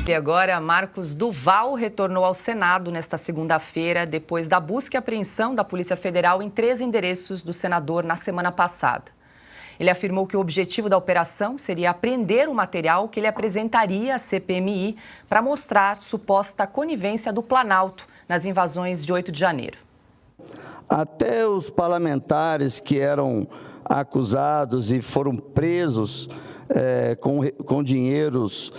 E agora, Marcos Duval retornou ao Senado nesta segunda-feira, depois da busca e apreensão da Polícia Federal em 3 endereços do senador na semana passada. Ele afirmou que o objetivo da operação seria apreender o material que ele apresentaria à CPMI para mostrar suposta conivência do Planalto nas invasões de 8 de janeiro. Até os parlamentares que eram acusados e foram presos com dinheiros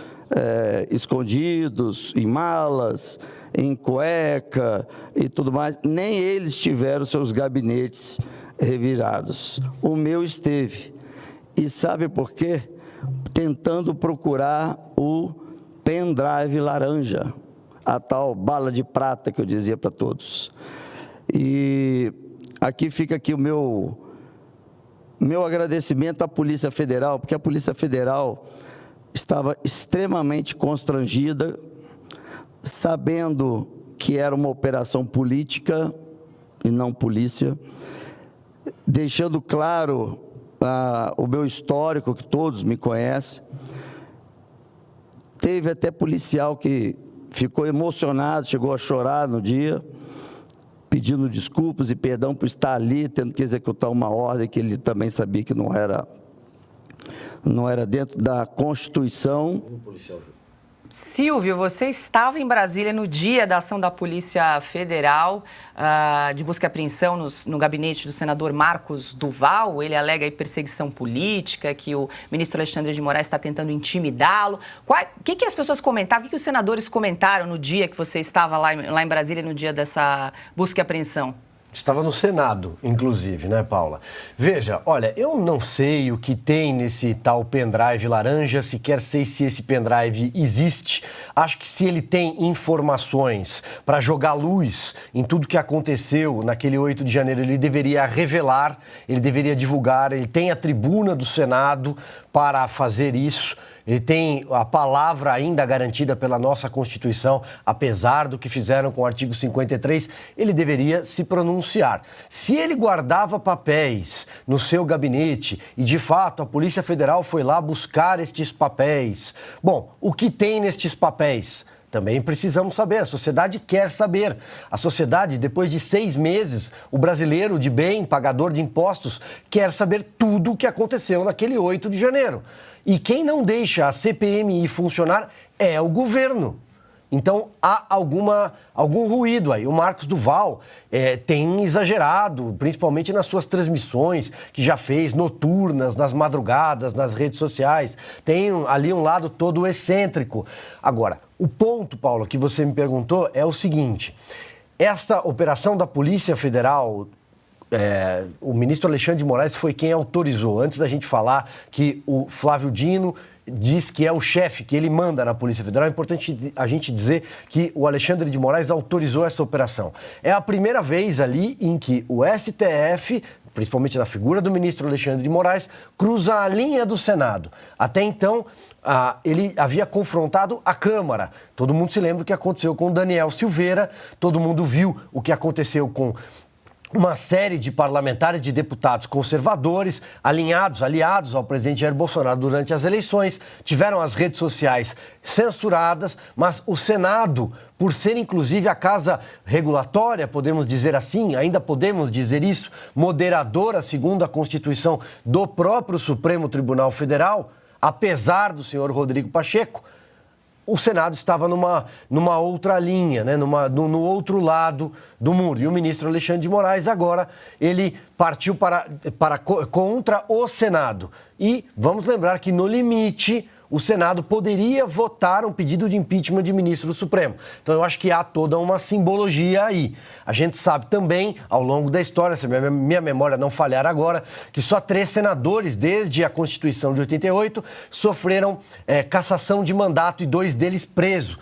escondidos em malas, em cueca e tudo mais, nem eles tiveram seus gabinetes revirados. O meu esteve. E sabe por quê? Tentando procurar o pendrive laranja, a tal bala de prata que eu dizia para todos. E fica aqui o meu agradecimento à Polícia Federal, porque a Polícia Federal estava extremamente constrangida, sabendo que era uma operação política e não polícia, deixando claro o meu histórico, que todos me conhecem. Teve até policial que ficou emocionado, chegou a chorar no dia, pedindo desculpas e perdão por estar ali, tendo que executar uma ordem que ele também sabia que não era dentro da Constituição. Silvio, você estava em Brasília no dia da ação da Polícia Federal de busca e apreensão no gabinete do senador Marcos Duval. Ele alega aí perseguição política, que o ministro Alexandre de Moraes está tentando intimidá-lo. O que as pessoas comentavam, o que os senadores comentaram no dia que você estava lá em Brasília, no dia dessa busca e apreensão? Estava no Senado, inclusive, né, Paula? Veja, olha, eu não sei o que tem nesse tal pendrive laranja, sequer sei se esse pendrive existe. Acho que se ele tem informações para jogar luz em tudo que aconteceu naquele 8 de janeiro, ele deveria revelar, ele deveria divulgar, ele tem a tribuna do Senado para fazer isso. Ele tem a palavra ainda garantida pela nossa Constituição, apesar do que fizeram com o artigo 53, ele deveria se pronunciar. Se ele guardava papéis no seu gabinete e, de fato, a Polícia Federal foi lá buscar estes papéis, bom, o que tem nestes papéis? Também precisamos saber, a sociedade quer saber. A sociedade, depois de 6 meses, o brasileiro de bem, pagador de impostos, quer saber tudo o que aconteceu naquele 8 de janeiro. E quem não deixa a CPMI funcionar é o governo. Então, há algum ruído aí. O Marcos Duval tem exagerado, principalmente nas suas transmissões, que já fez noturnas, nas madrugadas, nas redes sociais. Tem ali um lado todo excêntrico. Agora, o ponto, Paulo, que você me perguntou é o seguinte. Esta operação da Polícia Federal... o ministro Alexandre de Moraes foi quem autorizou, antes da gente falar que o Flávio Dino diz que é o chefe, que ele manda na Polícia Federal, é importante a gente dizer que o Alexandre de Moraes autorizou essa operação. É a primeira vez ali em que o STF, principalmente na figura do ministro Alexandre de Moraes, cruza a linha do Senado. Até então, ele havia confrontado a Câmara. Todo mundo se lembra o que aconteceu com Daniel Silveira, todo mundo viu o que aconteceu com uma série de parlamentares, de deputados conservadores, aliados ao presidente Jair Bolsonaro durante as eleições, tiveram as redes sociais censuradas, mas o Senado, por ser inclusive a casa regulatória, podemos dizer assim, ainda podemos dizer isso, moderadora segundo a Constituição do próprio Supremo Tribunal Federal, apesar do senhor Rodrigo Pacheco, o Senado estava numa outra linha, né? no outro lado do muro. E o ministro Alexandre de Moraes, agora, ele partiu contra o Senado. E vamos lembrar que, no limite, o Senado poderia votar um pedido de impeachment de ministro do Supremo. Então, eu acho que há toda uma simbologia aí. A gente sabe também, ao longo da história, se a minha memória não falhar agora, que só 3 senadores, desde a Constituição de 88, sofreram cassação de mandato e 2 deles presos.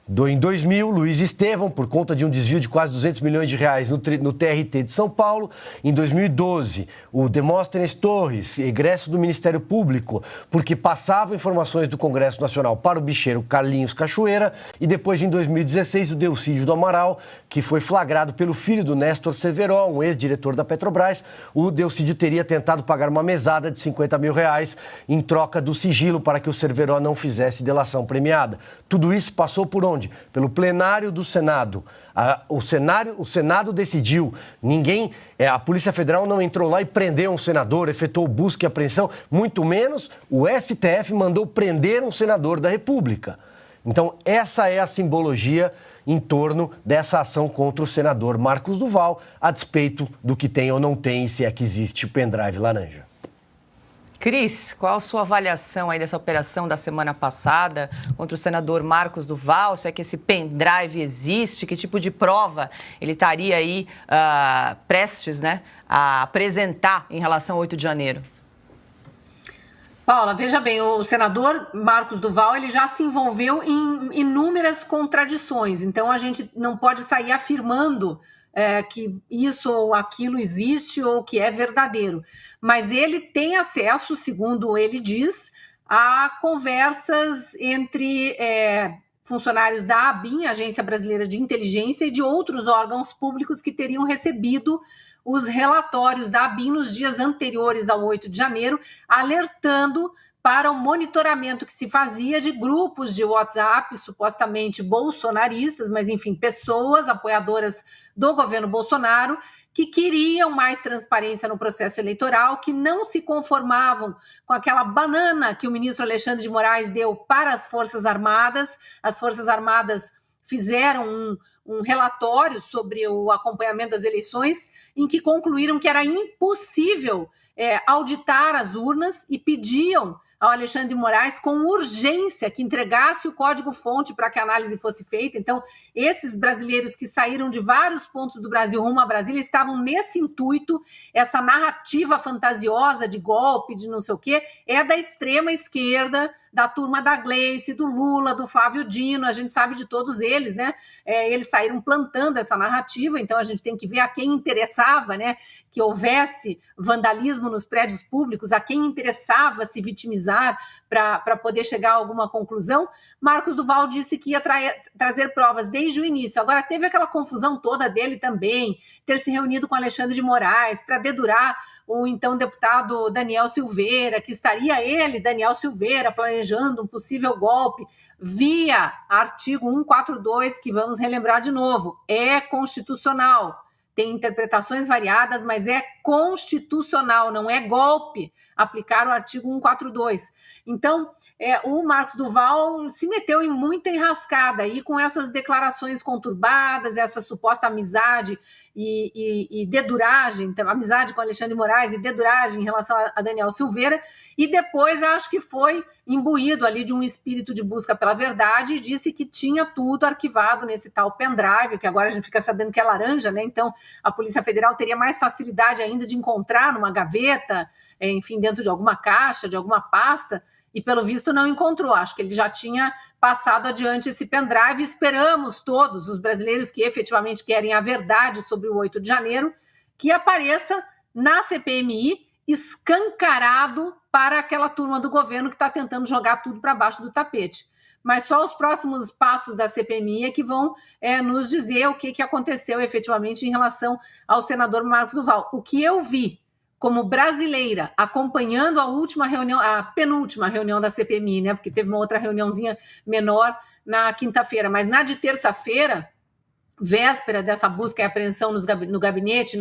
Em 2000, Luiz Estevão, por conta de um desvio de quase 200 milhões de reais no TRT de São Paulo. Em 2012, o Demóstenes Torres, egresso do Ministério Público, porque passava informações do Congresso Nacional para o bicheiro Carlinhos Cachoeira. E depois, em 2016, o Delcídio do Amaral, que foi flagrado pelo filho do Néstor Severo, um ex-diretor da Petrobras. O Delcídio teria tentado pagar uma mesada de 50 mil reais em troca do sigilo para que o Severo não fizesse delação premiada. Tudo isso passou por onde? Pelo plenário do Senado. O Senado decidiu. A Polícia Federal não entrou lá e prendeu um senador, efetuou busca e apreensão, muito menos o STF mandou prender um senador da República. Então, essa é a simbologia em torno dessa ação contra o senador Marcos Duval, a despeito do que tem ou não tem e se é que existe o pendrive laranja. Cris, qual a sua avaliação aí dessa operação da semana passada contra o senador Marcos Duval? Se é que esse pendrive existe, que tipo de prova ele estaria aí prestes, né, a apresentar em relação ao 8 de janeiro? Paula, veja bem, o senador Marcos Duval ele já se envolveu em inúmeras contradições, então a gente não pode sair afirmando que isso ou aquilo existe ou que é verdadeiro. Mas ele tem acesso, segundo ele diz, a conversas entre funcionários da ABIN, Agência Brasileira de Inteligência, e de outros órgãos públicos que teriam recebido os relatórios da ABIN nos dias anteriores ao 8 de janeiro, alertando para o monitoramento que se fazia de grupos de WhatsApp, supostamente bolsonaristas, mas enfim, pessoas apoiadoras do governo Bolsonaro, que queriam mais transparência no processo eleitoral, que não se conformavam com aquela banana que o ministro Alexandre de Moraes deu para as Forças Armadas. As Forças Armadas fizeram um relatório sobre o acompanhamento das eleições, em que concluíram que era impossível auditar as urnas e pediam ao Alexandre de Moraes com urgência que entregasse o código-fonte para que a análise fosse feita. Então, esses brasileiros que saíram de vários pontos do Brasil rumo a Brasília estavam nesse intuito. Essa narrativa fantasiosa de golpe, de não sei o quê, é da extrema esquerda, da turma da Gleice, do Lula, do Flávio Dino, a gente sabe de todos eles, né? Eles saíram plantando essa narrativa, então a gente tem que ver a quem interessava, né, que houvesse vandalismo nos prédios públicos, a quem interessava se vitimizar para poder chegar a alguma conclusão. Marcos Duval disse que ia trazer provas desde o início. Agora, teve aquela confusão toda dele também, ter se reunido com Alexandre de Moraes para dedurar o então deputado Daniel Silveira, que estaria ele, Daniel Silveira, planejando um possível golpe via artigo 142, que vamos relembrar de novo, é constitucional. Tem interpretações variadas, mas é constitucional, não é golpe aplicar o artigo 142. Então, o Marcos Duval se meteu em muita enrascada aí com essas declarações conturbadas, essa suposta amizade e deduragem, então, amizade com Alexandre de Moraes e deduragem em relação a Daniel Silveira, e depois acho que foi imbuído ali de um espírito de busca pela verdade e disse que tinha tudo arquivado nesse tal pendrive, que agora a gente fica sabendo que é laranja, né? Então, a Polícia Federal teria mais facilidade ainda de encontrar numa gaveta, enfim, dentro de alguma caixa, de alguma pasta, e pelo visto não encontrou. Acho que ele já tinha passado adiante esse pendrive. Esperamos todos, os brasileiros que efetivamente querem a verdade sobre o 8 de janeiro, que apareça na CPMI escancarado para aquela turma do governo que está tentando jogar tudo para baixo do tapete. Mas só os próximos passos da CPMI é que vão nos dizer o que aconteceu efetivamente em relação ao senador Marcos Duval. O que eu vi como brasileira, acompanhando a última reunião, a penúltima reunião da CPMI, né? Porque teve uma outra reuniãozinha menor na quinta-feira, mas na de terça-feira, véspera dessa busca e apreensão no gabinete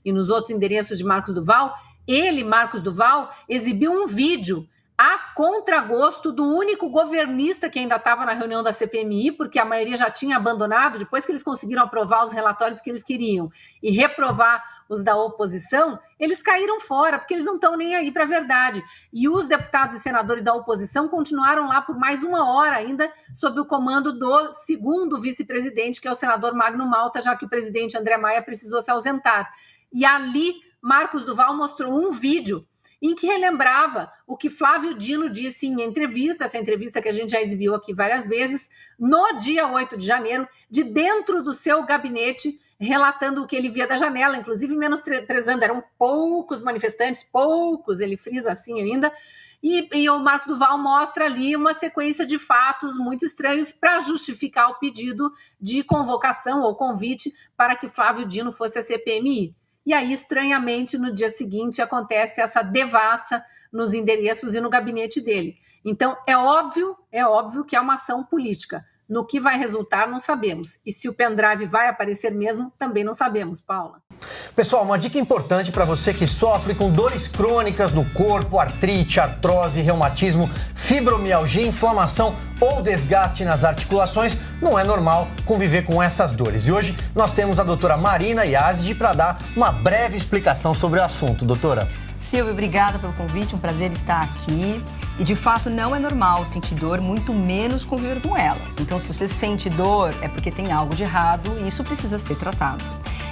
e nos outros endereços de Marcos Duval, ele, Marcos Duval, exibiu um vídeo a contragosto do único governista que ainda estava na reunião da CPMI, porque a maioria já tinha abandonado, depois que eles conseguiram aprovar os relatórios que eles queriam e reprovar os da oposição, eles caíram fora, porque eles não estão nem aí para a verdade. E os deputados e senadores da oposição continuaram lá por mais uma hora ainda, sob o comando do segundo vice-presidente, que é o senador Magno Malta, já que o presidente André Maia precisou se ausentar. E ali, Marcos Duval mostrou um vídeo em que relembrava o que Flávio Dino disse em entrevista, essa entrevista que a gente já exibiu aqui várias vezes, no dia 8 de janeiro, de dentro do seu gabinete, relatando o que ele via da janela, inclusive menosprezando, eram poucos manifestantes, poucos, ele frisa assim ainda, e o Marcos Duval mostra ali uma sequência de fatos muito estranhos para justificar o pedido de convocação ou convite para que Flávio Dino fosse a CPMI. E aí, estranhamente, no dia seguinte, acontece essa devassa nos endereços e no gabinete dele. Então, é óbvio que é uma ação política. No que vai resultar, não sabemos. E se o pendrive vai aparecer mesmo, também não sabemos, Paula. Pessoal, uma dica importante para você que sofre com dores crônicas no corpo, artrite, artrose, reumatismo, fibromialgia, inflamação ou desgaste nas articulações, não é normal conviver com essas dores. E hoje nós temos a doutora Marina Yazdi para dar uma breve explicação sobre o assunto. Doutora. Silvia, obrigada pelo convite, um prazer estar aqui. E de fato não é normal sentir dor, muito menos conviver com elas. Então se você sente dor é porque tem algo de errado e isso precisa ser tratado.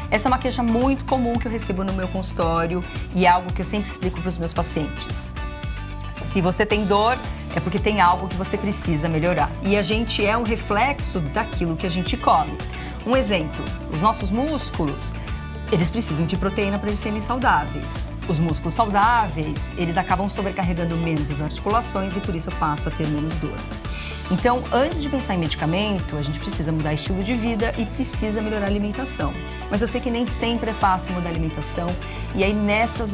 Essa é uma queixa muito comum que eu recebo no meu consultório e é algo que eu sempre explico para os meus pacientes. Se você tem dor, é porque tem algo que você precisa melhorar. E a gente é um reflexo daquilo que a gente come. Um exemplo, os nossos músculos, eles precisam de proteína para eles serem saudáveis. Os músculos saudáveis, eles acabam sobrecarregando menos as articulações e por isso eu passo a ter menos dor. Então, antes de pensar em medicamento, a gente precisa mudar estilo de vida e precisa melhorar a alimentação. Mas eu sei que nem sempre é fácil mudar a alimentação e aí nessas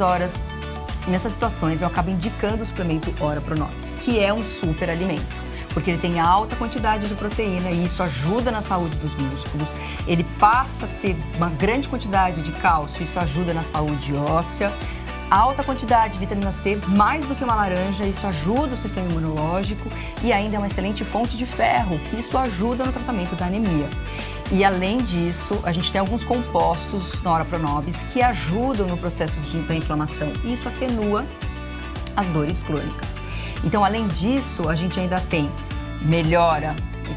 situações eu acabo indicando o suplemento Ora Pronobis, que é um super alimento. Porque ele tem alta quantidade de proteína e isso ajuda na saúde dos músculos. Ele passa a ter uma grande quantidade de cálcio, isso ajuda na saúde óssea. Alta quantidade de vitamina C, mais do que uma laranja, isso ajuda o sistema imunológico e ainda é uma excelente fonte de ferro, que isso ajuda no tratamento da anemia. E além disso, a gente tem alguns compostos na Ora Pronobis que ajudam no processo da inflamação e isso atenua as dores crônicas. Então, além disso, a gente ainda tem melhora,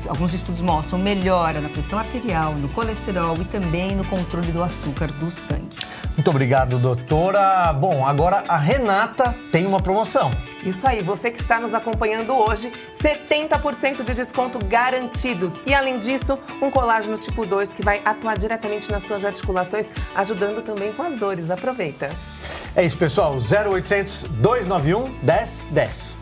alguns estudos mostram melhora na pressão arterial, no colesterol e também no controle do açúcar do sangue. Muito obrigado, doutora. Bom, agora a Renata tem uma promoção. Isso aí, você que está nos acompanhando hoje, 70% de desconto garantidos. E além disso, um colágeno tipo 2 que vai atuar diretamente nas suas articulações, ajudando também com as dores. Aproveita. É isso, pessoal. 0800 291 1010.